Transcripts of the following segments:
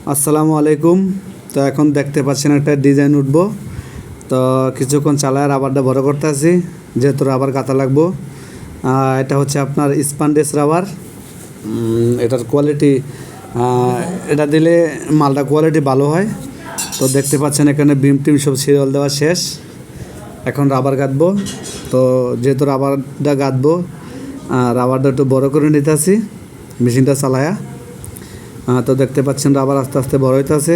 আসসালামু আলাইকুম। তো এখন দেখতে পাচ্ছেন একটা ডিজাইন উঠবো। তো কিছুক্ষণ চালায় রাবারটা বড় করতে আছি, যেহেতু রাবার গাঁথা লাগবো। এটা হচ্ছে আপনার স্পান্ডেস রাবার। এটার কোয়ালিটি, এটা দিলে মালটা কোয়ালিটি ভালো হয়। তো দেখতে পাচ্ছেন এখানে বিম টিম সব সিরিয়াল দেওয়া শেষ। এখন রাবার গাঁথবো। তো যেহেতু রাবারটা গাঁথবো, রাবারটা একটু বড় করে নিতে আসি মেশিনটা চালায়া। তো দেখতে পাচ্ছেন রাবার আস্তে আস্তে বড় হইতেছে।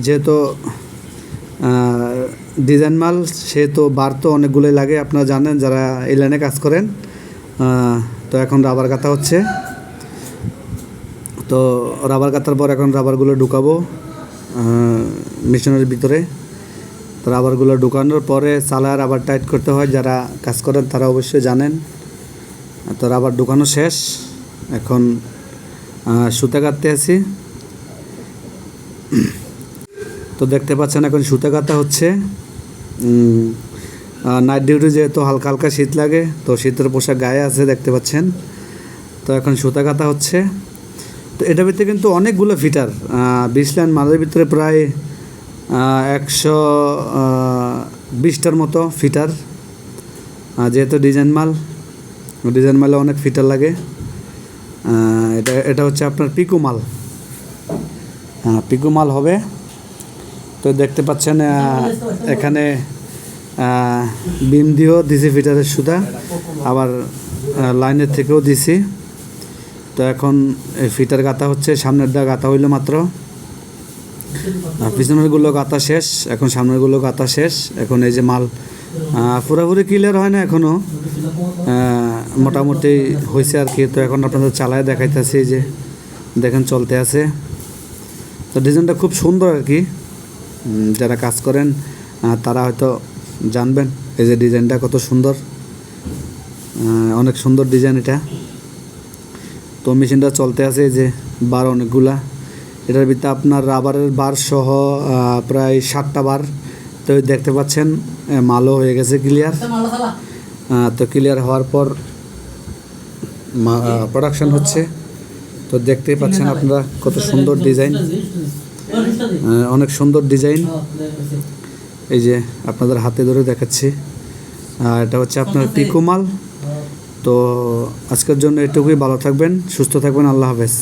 যেহেতু ডিজাইন মাল, সেহেতু বার তো অনেকগুলোই লাগে, আপনারা জানেন যারা এই লাইনে কাজ করেন। তো এখন রাবার গাঁথা হচ্ছে। তো রাবার গাঁথার পর এখন রাবারগুলো ঢুকাবো মেশিনের ভিতরে। তো রাবারগুলো ঢুকানোর পরে চালায় রাবার টাইট করতে হয়, যারা কাজ করেন তারা অবশ্যই জানেন। তো রাবার ঢুকানো শেষ, এখন সুতা কাটতে আছি। তো দেখতে পাচ্ছেন এখন সুতা কাটা হচ্ছে। নাইট ডিউটি যেহেতু হালকা হালকা শীত লাগে, তো শীতের পোশাক গায়ে আছে দেখতে পাচ্ছেন। তো এখন সুতা কাটা হচ্ছে। তো এটার ভিতরে কিন্তু অনেকগুলো ফিটার, 20 লাইন মালের ভিতরে প্রায় 120টার মতো ফিটার। যেহেতু ডিজাইন মালে অনেক ফিটার লাগে। এটা হচ্ছে আপনার পিকো মাল। পিকো মাল হবে। তো দেখতে পাচ্ছেন এখানে বিম দিয়েও দিছি ফিটারের সুতা, আবার লাইনের থেকেও দিছি। তো এখন এই ফিটার গাঁথা হচ্ছে, সামনেরটা গাঁথা হইলো মাত্র, পিছনেরগুলো গাঁথা শেষ, এখন সামনেরগুলো গাঁথা শেষ। এখন এই যে মাল পুরোপুরি ক্লিয়ার হয় না এখনও, মোটামুটি হয়েছে আর কি। তো এখন আপনাদের চালায় দেখাইতেছি, যে দেখেন চলতে আছে। তো ডিজাইনটা খুব সুন্দর আর কি, যারা কাজ করেন তারা হয়তো জানবেন এই যে ডিজাইনটা কত সুন্দর। অনেক সুন্দর ডিজাইন এটা। তো মেশিনটা চলতে আছে, এই যে বার অনেকগুলা। এটার ভিতরে আপনার রাবারের বার সহ প্রায় 7টা বার। তো দেখতে পাচ্ছেন মালও হয়ে গেছে ক্লিয়ার। তো ক্লিয়ার হওয়ার পর প্রোডাকশন হচ্ছে। তো দেখতেই পাচ্ছেন আপনারা কত সুন্দর ডিজাইন, অনেক সুন্দর ডিজাইন। এই যে আপনাদের হাতে ধরে দেখাচ্ছি, এটা হচ্ছে আপনার পিকো মাল। তো আজকের জন্য এটুকুই, ভালো থাকবেন, সুস্থ থাকবেন, আল্লাহ হাফেজ।